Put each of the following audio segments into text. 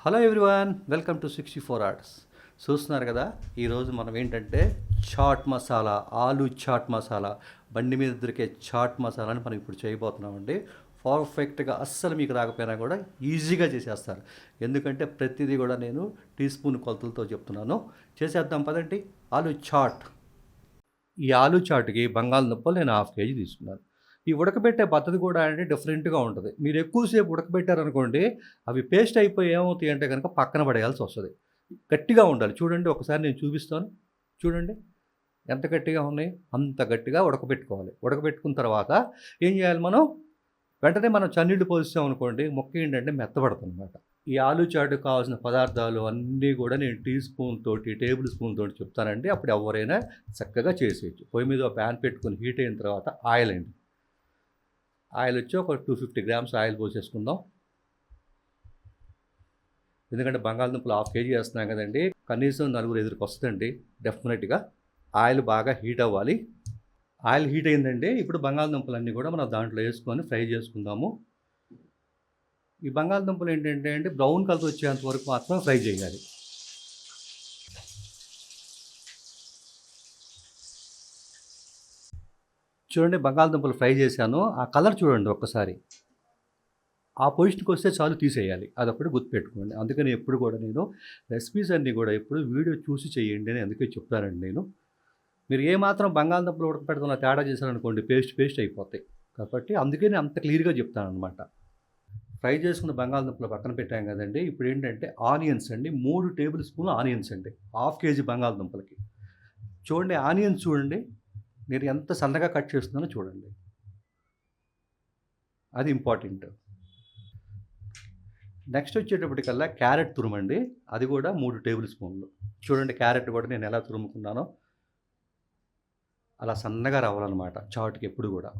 Hello everyone, welcome to 64 arts. చూస్తున్నారు కదా, ఈరోజు మనం ఏంటంటే చాట్ మసాలా, ఆలూ చాట్ మసాలా, బండి మీద దొరికే చాట్ మసాలాని మనం ఇప్పుడు చేయబోతున్నామండి. పర్ఫెక్ట్గా అస్సలు మీకు రాకపోయినా కూడా ఈజీగా చేసేస్తారు. ఎందుకంటే ప్రతిదీ కూడా నేను టీ స్పూన్ కొలతలతో చెప్తున్నాను. చేసేద్దాం పదండి. ఆలూ చాట్. ఈ ఆలూ చాట్కి బంగాళదుంపలు నేను హాఫ్ కేజీ తీసుకున్నాను. ఈ ఉడకబెట్టే పద్ధతి కూడా అంటే డిఫరెంట్గా ఉంటుంది. మీరు ఎక్కువసేపు ఉడకబెట్టారనుకోండి, అవి పేస్ట్ అయిపోయి ఏమవుతాయి అంటే కనుక పక్కన పడేయాల్సి వస్తుంది. గట్టిగా ఉండాలి. చూడండి, ఒకసారి నేను చూపిస్తాను. చూడండి ఎంత గట్టిగా ఉన్నాయి, అంత గట్టిగా ఉడకబెట్టుకోవాలి. ఉడకబెట్టుకున్న తర్వాత ఏం చేయాలి మనం, వెంటనే మనం చన్నీళ్ళు పోసాం అనుకోండి, ముక్క ఏంటంటే మెత్తబడుతుంది అనమాట. ఈ ఆలూ చాటుకు కావాల్సిన పదార్థాలు అన్నీ కూడా నేను టీ స్పూన్ తోటి, టేబుల్ స్పూన్ తోటి చెప్తానండి. అప్పుడు ఎవరైనా చక్కగా చేసేయచ్చు. పొయ్యి మీద ప్యాన్ పెట్టుకుని హీట్ అయిన తర్వాత ఆయిల్ అండి. ఆయిల్ వచ్చి ఒక 250 గ్రామ్స్ ఆయిల్ పోసేసుకుందాం. ఎందుకంటే బంగాళదుంపలు హాఫ్ కేజీ వేస్తున్నాం కదండి, కనీసం 4-5 వస్తుందండి డెఫినెట్గా. ఆయిల్ బాగా హీట్ అవ్వాలి. ఆయిల్ హీట్ అయిందండి. ఇప్పుడు బంగాళదుంపలన్నీ కూడా మనం దాంట్లో వేసుకొని ఫ్రై చేసుకుందాము. ఈ బంగాళదుంపలు ఏంటంటే అండి, బ్రౌన్ కలర్ వచ్చేంత వరకు మాత్రం ఫ్రై చేయాలి. చూడండి, బంగాళదుంపలు ఫ్రై చేశాను. ఆ కలర్ చూడండి ఒక్కసారి. ఆ పొజిషన్కి వస్తే చాలు, తీసేయాలి. అదొక్కటి గుర్తుపెట్టుకోండి. అందుకని ఎప్పుడు కూడా నేను రెసిపీస్ అన్నీ కూడా ఎప్పుడు వీడియో చూసి చేయండి అని అందుకే చెప్తానండి నేను. మీరు ఏమాత్రం బంగాళదుంపలు ఉడకపెడుతున్న తేడా చేశారనుకోండి, పేస్ట్ అయిపోతాయి. కాబట్టి అందుకే నేను అంత క్లియర్గా చెప్తానమాట. ఫ్రై చేసుకున్న బంగాళదుంపలు పక్కన పెట్టాం కదండి. ఇప్పుడు ఏంటంటే ఆనియన్స్ అండి, 3 టేబుల్ స్పూన్లు ఆనియన్స్ అండి, హాఫ్ కేజీ బంగాళదుంపలకి. చూడండి, ఆనియన్స్ చూడండి, నేను ఎంత సన్నగా కట్ చేస్తున్నానో చూడండి. అది ఇంపార్టెంట్. నెక్స్ట్ వచ్చేటప్పటికల్లా క్యారెట్ తురుమండి, అది కూడా 3 టేబుల్ స్పూన్లు. చూడండి, క్యారెట్ కూడా నేను ఎలా తురుముకున్నానో అలా సన్నగా రావాలన్నమాట చాట్కి ఎప్పుడు కూడా.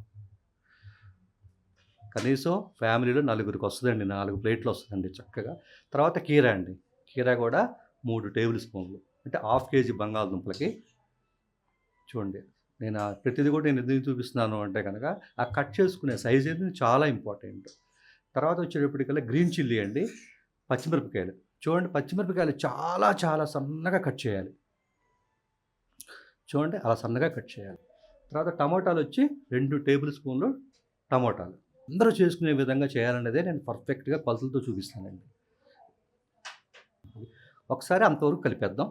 కనీసం ఫ్యామిలీలో నలుగురికి వస్తుందండి, 4 ప్లేట్లు వస్తుందండి చక్కగా. తర్వాత కీరా అండి, కీరా కూడా 3 టేబుల్ స్పూన్లు, అంటే హాఫ్ కేజీ బంగాళదుంపలకి. చూడండి, నేను ప్రతిదీ కూడా నేను ఎందుకు చూపిస్తున్నాను అంటే కనుక, ఆ కట్ చేసుకునే సైజ్ అనేది చాలా ఇంపార్టెంట్. తర్వాత వచ్చేటప్పటికల్లా గ్రీన్ చిల్లీ అండి, పచ్చిమిరపకాయలు. చూడండి, పచ్చిమిరపకాయలు చాలా చాలా సన్నగా కట్ చేయాలి. చూడండి, అలా సన్నగా కట్ చేయాలి. తర్వాత టమోటాలు వచ్చి 2 టేబుల్ స్పూన్లు టమోటాలు. అందరూ చేసుకునే విధంగా చేయాలనేదే నేను పర్ఫెక్ట్గా కొలతలతో చూపిస్తానండి. ఒకసారి అంతవరకు కలిపేద్దాం.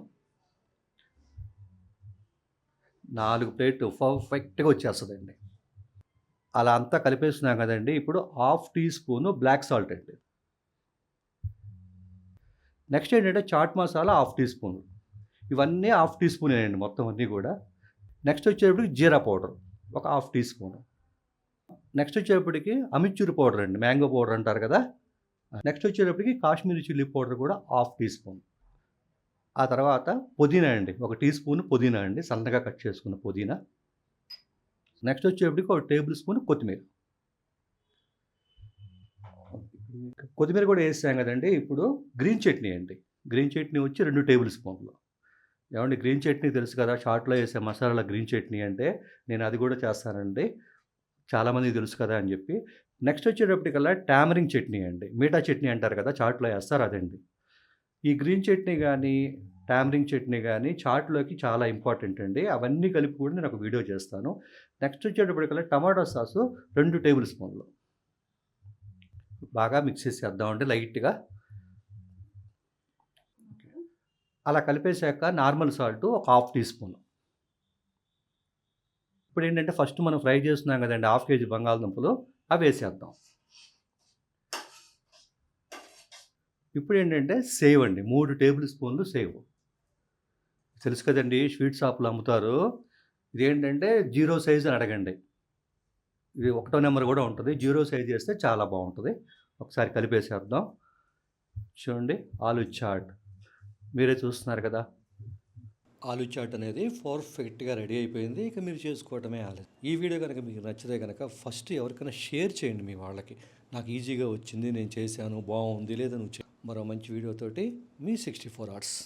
4 ప్లేట్లు పర్ఫెక్ట్గా వచ్చేస్తుందండి. అలా అంతా కలిపేస్తున్నాం కదండి. ఇప్పుడు half teaspoon black salt అండి. నెక్స్ట్ ఏంటంటే chaat masala half teaspoon. ఇవన్నీ హాఫ్ టీ స్పూనేనండి మొత్తం అన్నీ కూడా. నెక్స్ట్ వచ్చేటప్పటికి జీరా పౌడర్ ఒక హాఫ్ టీ స్పూను. నెక్స్ట్ వచ్చేటప్పటికి అమిచూర్ పౌడర్ అండి, మ్యాంగో పౌడర్ అంటారు కదా. నెక్స్ట్ వచ్చేటప్పటికి కాశ్మీరీ చిల్లీ పౌడర్ కూడా హాఫ్ టీ స్పూన్. ఆ తర్వాత పుదీనా అండి, ఒక టీ స్పూన్ పుదీనా అండి, సన్నగా కట్ చేసుకున్న పుదీనా. నెక్స్ట్ వచ్చేటప్పటికి ఒక టేబుల్ స్పూన్ కొత్తిమీర. కొత్తిమీర కూడా వేసాం కదండి. ఇప్పుడు గ్రీన్ చట్నీ అండి, గ్రీన్ చట్నీ వచ్చి 2 టేబుల్ స్పూన్లు. ఏమండి, గ్రీన్ చట్నీ తెలుసు కదా, చాట్లో వేసే మసాలా గ్రీన్ చట్నీ అంటే, నేను అది కూడా చేస్తానండి, చాలామందికి తెలుసు కదా అని చెప్పి. నెక్స్ట్ వచ్చేటప్పటికల్లా టామరింగ్ చట్నీ అండి, మీఠా చట్నీ అంటారు కదా, చాట్లో వేస్తారు అదండి. ఈ గ్రీన్ చట్నీ కానీ, టామరింగ్ చట్నీ కానీ చాట్లోకి చాలా ఇంపార్టెంట్ అండి. అవన్నీ కలిపి కూడా నేను ఒక వీడియో చేస్తాను. నెక్స్ట్ వచ్చేటప్పటికల్లా టమాటో సాసు 2 టేబుల్ స్పూన్లు. బాగా మిక్స్ చేసేద్దామండి లైట్గా. అలా కలిపేశాక నార్మల్ సాల్ట్ ఒక హాఫ్ టీ స్పూన్. ఇప్పుడు ఏంటంటే ఫస్ట్ మనం ఫ్రై చేస్తున్నాం కదండి, హాఫ్ కేజీ బంగాళదుంపలు, అవి వేసేద్దాం. ఇప్పుడు ఏంటంటే సేవ్ అండి, 3 టేబుల్ స్పూన్లు సేవ్. తెలుసు కదండి, స్వీట్ షాప్లో అమ్ముతారు. ఇదేంటంటే 0 సైజ్ అని అడగండి, ఇది 1 నెంబర్ కూడా ఉంటుంది. 0 సైజ్ చేస్తే చాలా బాగుంటుంది. ఒకసారి కలిపేసేద్దాం. చూడండి, ఆలూ చాట్ మీరే చూస్తున్నారు కదా. ఆలూ చాట్ అనేది పర్ఫెక్ట్గా రెడీ అయిపోయింది. ఇక మీరు చేసుకోవటమే ఆలస్యం. ఈ వీడియో కనుక మీకు నచ్చితే కనుక ఫస్ట్ ఎవరికైనా షేర్ చేయండి మీ వాళ్ళకి. నాకు ఈజీగా వచ్చింది, నేను చేశాను, బాగుంది, లేదా నువ్వు మరో మంచి వీడియోతోటి మీ 64 ఆర్ట్స్.